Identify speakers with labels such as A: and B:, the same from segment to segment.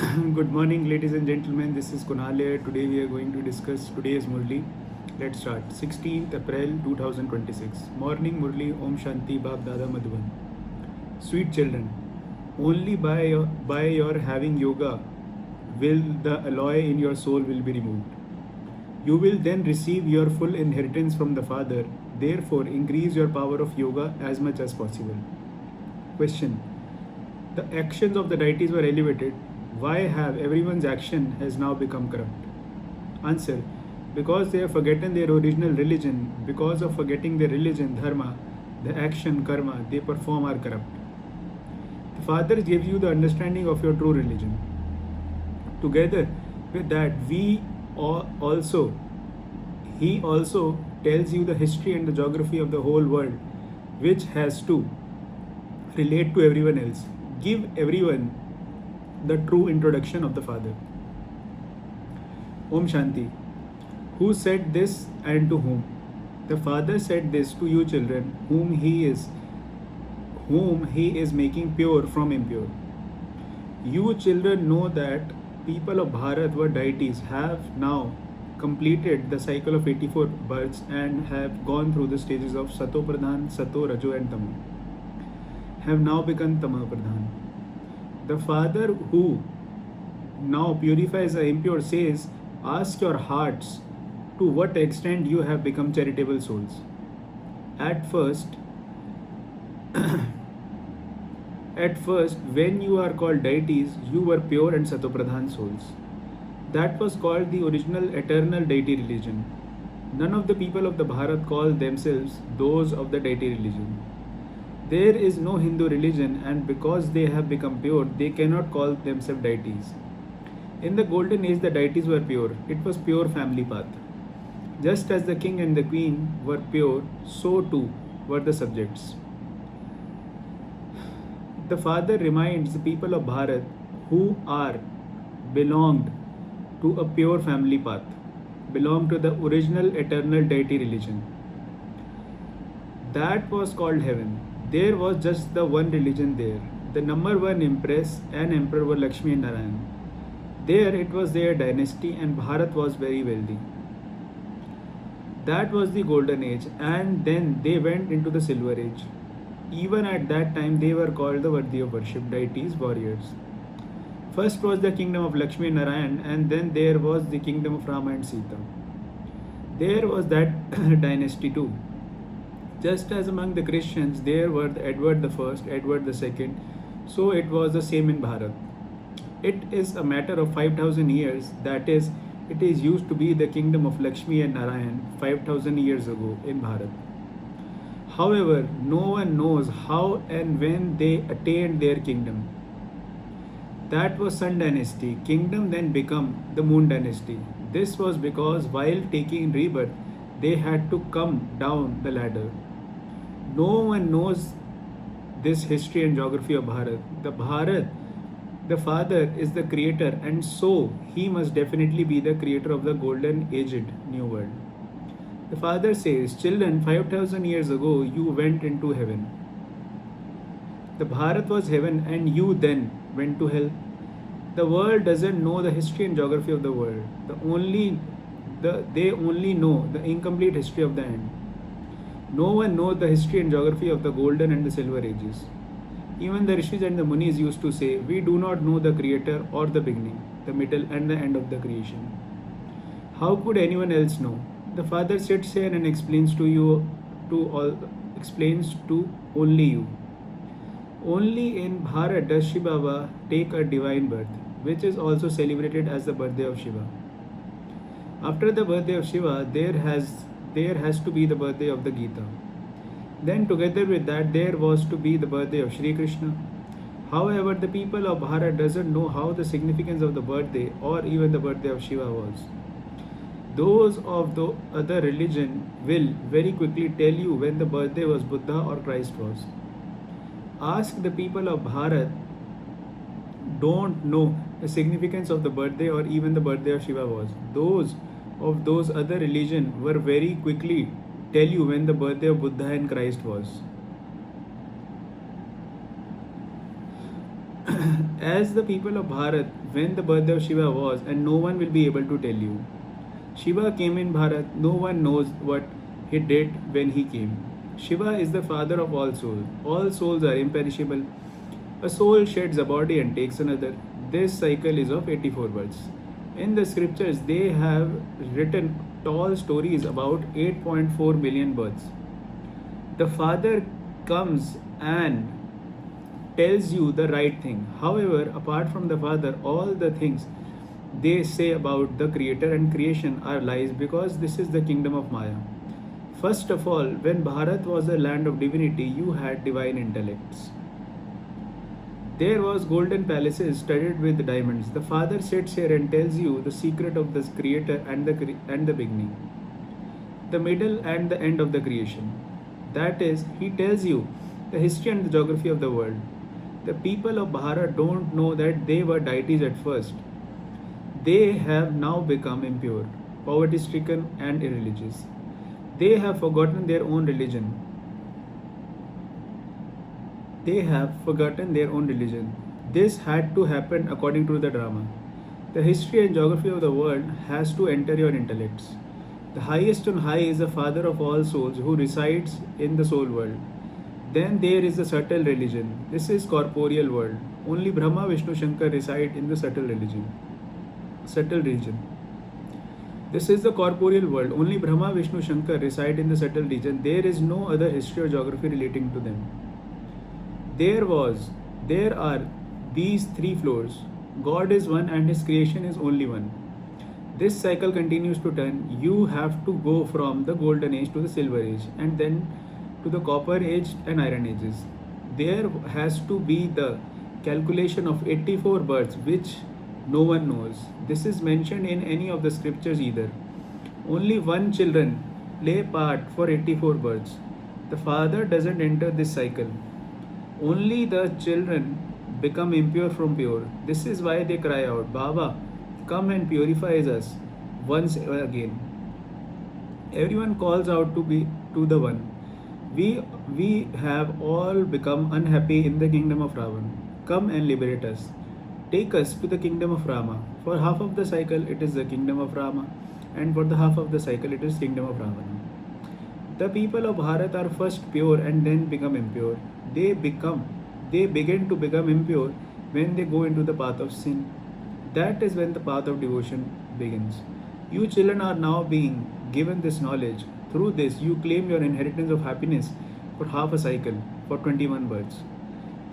A: Good morning, ladies and gentlemen. This is Kunal here. Today we are going to discuss today's Murli. Let's start. 16th April 2026. Morning Murli. Om Shanti Bab Dada Madhuban. Sweet children, only by your having yoga will the alloy in your soul will be removed. You will then receive your full inheritance from the Father. Therefore, increase your power of yoga as much as possible. Question: the actions of the deities were elevated. Why have everyone's action has now become corrupt? Answer: because they have forgotten their original religion. Because of forgetting their religion, dharma, the action, karma, they perform are corrupt. The Father gives you the understanding of your true religion. Together with that, also, He also tells you the history and the geography of the whole world, which has to relate to everyone else. Give everyone the true introduction of the Father. Om Shanti. Who said this and to whom? The Father said this to you children, whom he is making pure from impure. You children know that people of Bharat were deities, have now completed the cycle of 84 births and have gone through the stages of Sato Pradhan, Sato, Rajo and Tamo. Have now become Tama Pradhan. The Father who now purifies the impure says, ask your hearts to what extent you have become charitable souls. At first, when you are called deities, you were pure and Satopradhan souls. That was called the original eternal deity religion. None of the people of the Bharat call themselves those of the deity religion. There is no Hindu religion, and because they have become pure, they cannot call themselves deities. In the golden age, the deities were pure. It was pure family path. Just as the king and the queen were pure, so too were the subjects. The Father reminds the people of Bharat who are belonged to a pure family path, belong to the original eternal deity religion. That was called heaven. There was just the one religion there. The number one empress and emperor were Lakshmi and Narayan. There it was their dynasty and Bharat was very wealthy. That was the golden age, and then they went into the silver age. Even at that time they were called the worthy of worship, deities, warriors. First was the kingdom of Lakshmi and Narayan, and then there was the kingdom of Rama and Sita. There was that dynasty too. Just as among the Christians there were the Edward I, Edward II, so it was the same in Bharat. It is a matter of 5000 years, that is, it is used to be the kingdom of Lakshmi and Narayan 5000 years ago in Bharat. However, no one knows how and when they attained their kingdom. That was Sun dynasty. Kingdom then became the Moon dynasty. This was because while taking rebirth, they had to come down the ladder. No one knows this history and geography of Bharat. The Father is the creator, and so he must definitely be the creator of the golden aged new world. The Father says, children, 5000 years ago you went into heaven. The Bharat was heaven, and you then went to hell. The world doesn't know the history and geography of the world. They only know the incomplete history of the end. No one knows the history and geography of the golden and the silver ages. Even the rishis and the munis used to say, we do not know the creator or the beginning, the middle and the end of the creation. How could anyone else know? The Father sits here and explains to only you. Only in Bharat does Shiva Baba take a divine birth, which is also celebrated as the birthday of Shiva. After the birthday of Shiva, there has to be the birthday of the Gita. Then together with that, there was to be the birthday of Sri Krishna. However, the people of Bharat doesn't know how the significance of the birthday or even the birthday of Shiva was. Those of the other religion will very quickly tell you when the birthday was Buddha or Christ was. Ask the people of Bharat don't know the significance of the birthday or even the birthday of Shiva was. Those of those other religion were very quickly tell you when the birthday of Buddha and Christ was. As the people of Bharat, when the birthday of Shiva was, and no one will be able to tell you. Shiva came in Bharat, no one knows what he did when he came. Shiva is the father of all souls. All souls are imperishable. A soul sheds a body and takes another. This cycle is of 84 births. In the scriptures, they have written tall stories about 8.4 million births. The father comes and tells you the right thing. However, apart from the father, all the things they say about the creator and creation are lies, because this is the kingdom of Maya. First of all, when Bharat was a land of divinity, you had divine intellects. There was golden palaces studded with diamonds. The father sits here and tells you the secret of the creator and the beginning, the middle and the end of the creation. That is, he tells you the history and the geography of the world. The people of Bharat don't know that they were deities at first. They have now become impure, poverty stricken, and irreligious. They have forgotten their own religion. They have forgotten their own religion. This had to happen according to the drama. The history and geography of the world has to enter your intellects. The highest on high is the father of all souls who resides in the soul world. Then there is the subtle religion. This is corporeal world. Only Brahma, Vishnu, Shankar reside in the subtle religion. Subtle region. This is the corporeal world. Only Brahma, Vishnu, Shankar reside in the subtle region. There is no other history or geography relating to them. There are these three floors. God is one and his creation is only one. This cycle continues to turn. You have to go from the golden age to the silver age, and then to the copper age and iron ages. There has to be the calculation of 84 births, which no one knows. This is mentioned in any of the scriptures either. Only one children play part for 84 births. The father doesn't enter this cycle. Only the children become impure from pure. This is why they cry out, Baba, come and purifies us once again. Everyone calls out to the one. We have all become unhappy in the kingdom of Ravan. Come and liberate us. Take us to the kingdom of Rama. For half of the cycle it is the kingdom of Rama, and for the half of the cycle it is kingdom of Ravana. The people of Bharat are first pure and then become impure. They begin to become impure when they go into the path of sin. That is when the path of devotion begins. You children are now being given this knowledge. Through this, you claim your inheritance of happiness for half a cycle, for 21 births.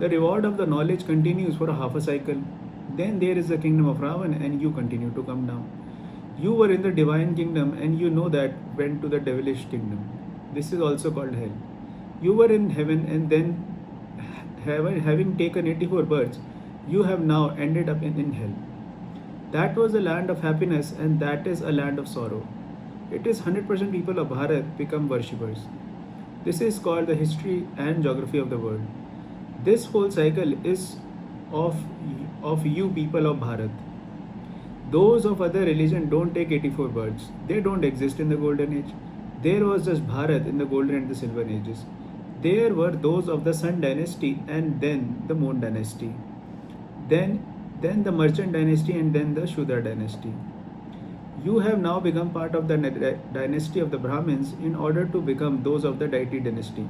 A: The reward of the knowledge continues for a half a cycle. Then there is the kingdom of Ravan, and you continue to come down. You were in the divine kingdom, and you know that went to the devilish kingdom. This is also called hell. You were in heaven, and then having taken 84 births, you have now ended up in hell. That was a land of happiness, and that is a land of sorrow. It is 100% people of Bharat become worshippers. This is called the history and geography of the world. This whole cycle is of you people of Bharat. Those of other religion don't take 84 births. They don't exist in the golden age. There was just Bharat in the golden and the silver ages. There were those of the Sun dynasty, and then the Moon dynasty. Then the Merchant dynasty, and then the Shudra dynasty. You have now become part of the dynasty of the Brahmins in order to become those of the deity dynasty.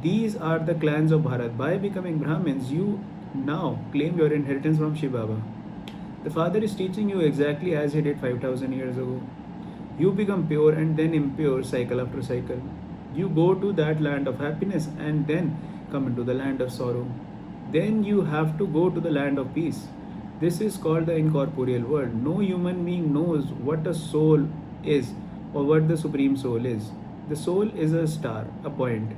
A: These are the clans of Bharat. By becoming Brahmins, you now claim your inheritance from Shiv Baba. The father is teaching you exactly as he did 5000 years ago. You become pure and then impure cycle after cycle. You go to that land of happiness and then come into the land of sorrow. Then you have to go to the land of peace. This is called the incorporeal world. No human being knows what a soul is or what the supreme soul is. The soul is a star, a point.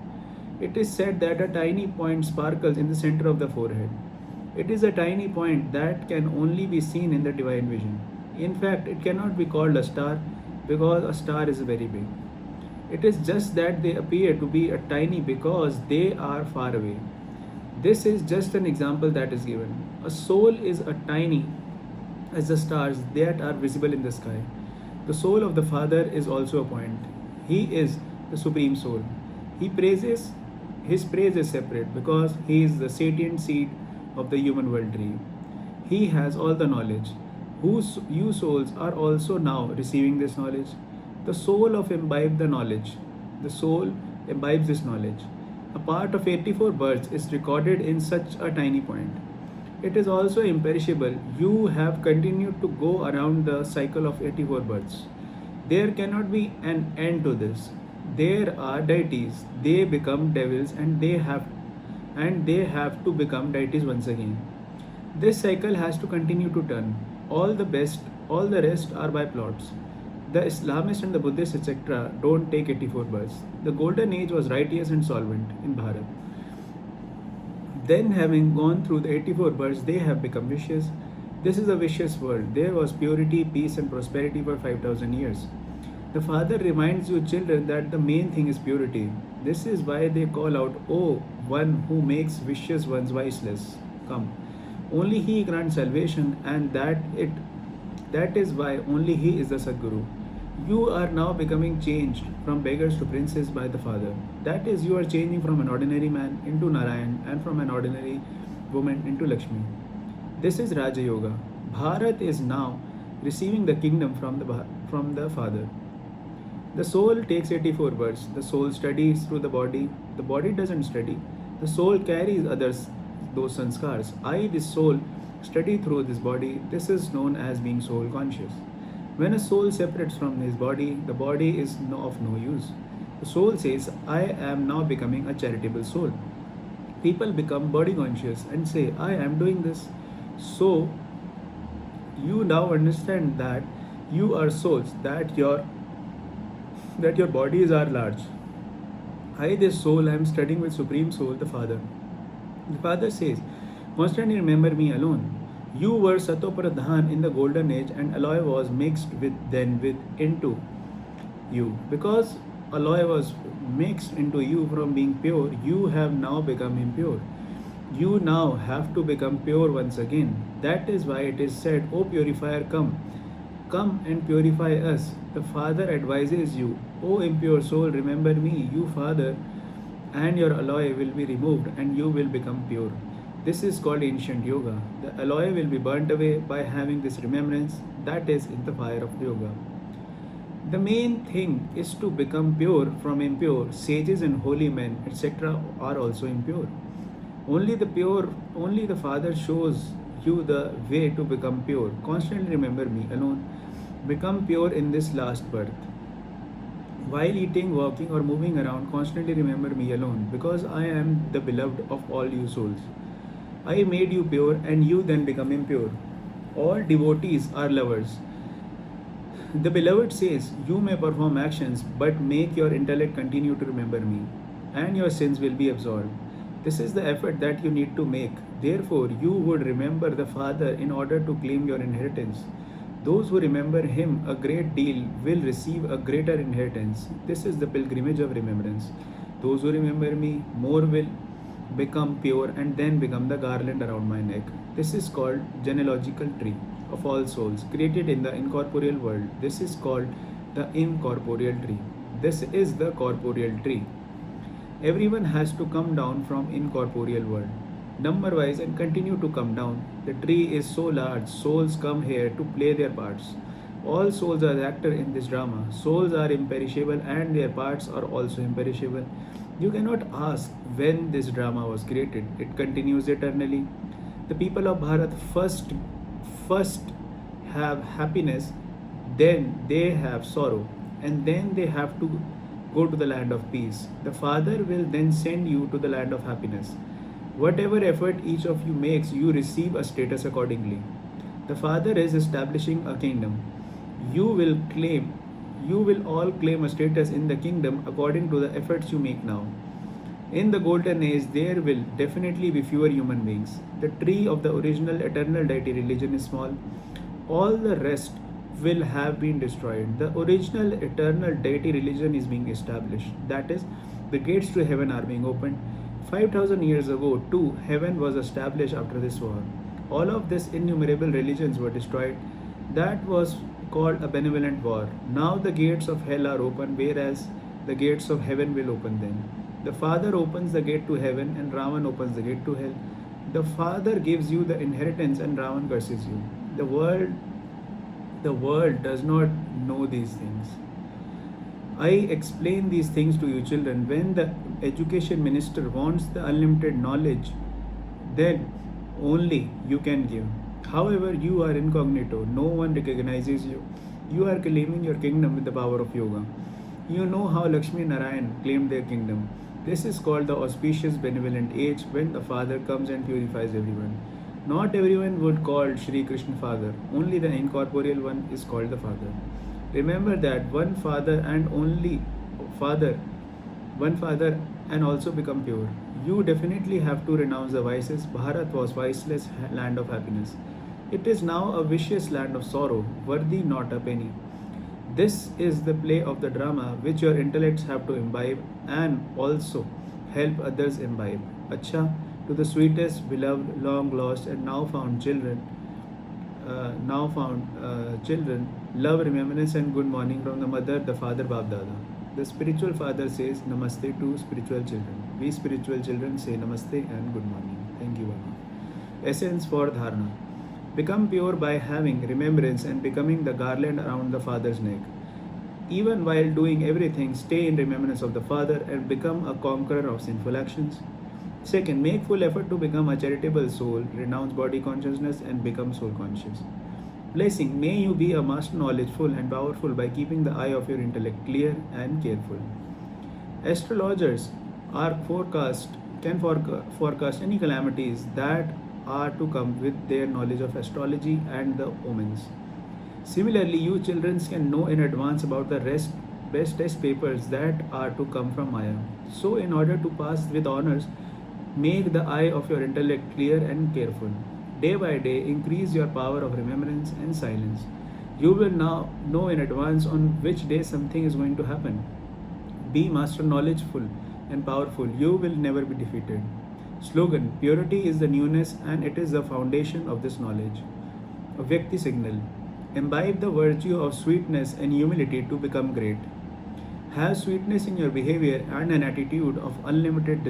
A: It is said that a tiny point sparkles in the center of the forehead. It is a tiny point that can only be seen in the divine vision. In fact, it cannot be called a star because a star is very big. It is just that they appear to be a tiny because they are far away. This is just an example that is given. A soul is as tiny as the stars that are visible in the sky. The soul of the Father is also a point. He is the supreme soul. His praise is separate because he is the sentient seed of the human world tree. He has all the knowledge. Whose you souls are also now receiving this knowledge. The soul of imbibe the knowledge. The soul imbibes this knowledge. A part of 84 births is recorded in such a tiny point. It is also imperishable. You have continued to go around the cycle of 84 births. There cannot be an end to this. There are deities. They become devils and they have to become deities once again. This cycle has to continue to turn. All the rest are by plots. The Islamists and the Buddhists, etc., don't take 84 births. The golden age was righteous and solvent in Bharat. Then, having gone through the 84 births, they have become vicious. This is a vicious world. There was purity, peace, and prosperity for 5,000 years. The Father reminds you, children, that the main thing is purity. This is why they call out, "O one who makes vicious ones viceless, come." Only He grants salvation, and that is why only He is the Sadguru. You are now becoming changed from beggars to princes by the Father. That is, you are changing from an ordinary man into Narayan and from an ordinary woman into Lakshmi. This is Raja Yoga. Bharat is now receiving the kingdom from the Father. The soul takes 84 births. The soul studies through the body. The body doesn't study. The soul carries others those sanskars. I, this soul, study through this body. This is known as being soul conscious. When a soul separates from his body, the body is of no use. The soul says, I am now becoming a charitable soul. People become body conscious and say, I am doing this. So, you now understand that you are souls, that your bodies are large. I, this soul, am studying with Supreme Soul, the Father. The Father says, constantly remember me alone. You were Satopradhan in the golden age, and alloy was mixed into you. Because alloy was mixed into you from being pure, you have now become impure. You now have to become pure once again. That is why it is said, O purifier, come. Come and purify us. The Father advises you, O impure soul, remember me, you Father, and your alloy will be removed and you will become pure. This is called ancient yoga. The alloy will be burnt away by having this remembrance, that is in the fire of yoga. The main thing is to become pure from impure. Sages and holy men, etc., are also impure. Only the Father shows you the way to become pure. Constantly remember me alone. Become pure in this last birth. While eating, walking, or moving around, constantly remember me alone, because I am the beloved of all you souls. I made you pure, and you then become impure. All devotees are lovers. The beloved says, you may perform actions, but make your intellect continue to remember me, and your sins will be absolved. This is the effort that you need to make. Therefore, you would remember the Father in order to claim your inheritance. Those who remember Him a great deal will receive a greater inheritance. This is the pilgrimage of remembrance. Those who remember me more will become pure and then become the garland around my neck. This is called genealogical tree of all souls created in the incorporeal world. This is called the incorporeal tree. This is the corporeal tree. Everyone has to come down from incorporeal world, number wise, and continue to come down. The tree is so large, souls come here to play their parts. All souls are the actor in this drama. Souls are imperishable and their parts are also imperishable. You cannot ask when this drama was created. It continues eternally. The people of Bharat first have happiness, then they have sorrow, and then they have to go to the land of peace. The Father will then send you to the land of happiness. Whatever effort each of you makes, you receive a status accordingly. The Father is establishing a kingdom. You will all claim a status in the kingdom according to the efforts you make now. In the golden age, there will definitely be fewer human beings. The tree of the original eternal deity religion is small. All the rest will have been destroyed. The original eternal deity religion is being established. That is, the gates to heaven are being opened. 5,000 years ago, too, heaven was established after this war. All of these innumerable religions were destroyed. That was called a benevolent war. Now the gates of hell are open, whereas the gates of heaven will open then. The Father opens the gate to heaven and Ravan opens the gate to hell. The Father gives you the inheritance and Ravan curses you. The world the world does not know these things. I explain these things to you children. When the education minister wants the unlimited knowledge, then only you can give. However, you are incognito, no one recognizes you. You are claiming your kingdom with the power of yoga. You know how Lakshmi and Narayan claimed their kingdom. This is called the auspicious benevolent age when the Father comes and purifies everyone. Not everyone would call Shri Krishna Father, only the incorporeal one is called the Father. Remember that one Father and only Father, one Father and also become pure. You definitely have to renounce the vices. Bharat was viceless land of happiness. It is now a vicious land of sorrow, worthy not a penny. This is the play of the drama which your intellects have to imbibe and also help others imbibe. Acha, to the sweetest, beloved, long lost, and now found children, love, remembrance, and good morning from the mother, the father, Bab Dada. The spiritual father says Namaste to spiritual children. We spiritual children say Namaste and good morning. Thank you, Baba. Essence for Dharana. Become pure by having remembrance and becoming the garland around the Father's neck. Even while doing everything, stay in remembrance of the Father and become a conqueror of sinful actions. Second, make full effort to become a charitable soul, renounce body consciousness, and become soul conscious. Blessing, may you be a master knowledgeful and powerful by keeping the eye of your intellect clear and careful. Astrologers are forecast any calamities that are to come with their knowledge of astrology and the omens. Similarly, you children can know in advance about the best test papers that are to come from Maya. So, in order to pass with honors, make the eye of your intellect clear and careful. Day by day, increase your power of remembrance and silence. You will now know in advance on which day something is going to happen. Be master knowledgeful and powerful. You will never be defeated. Slogan: Purity is the newness and it is the foundation of this knowledge. A Vyakti signal: Imbibe the virtue of sweetness and humility to become great. Have sweetness in your behavior and an attitude of unlimited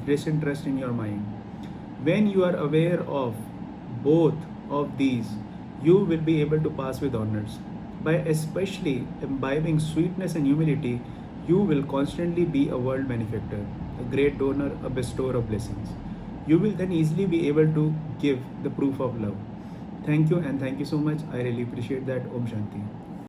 A: disinterest in your mind. When you are aware of both of these, you will be able to pass with honors. By especially imbibing sweetness and humility, you will constantly be a world benefactor, a great donor, a bestower of blessings. You will then easily be able to give the proof of love. Thank you and thank you so much. I really appreciate that. Om Shanti.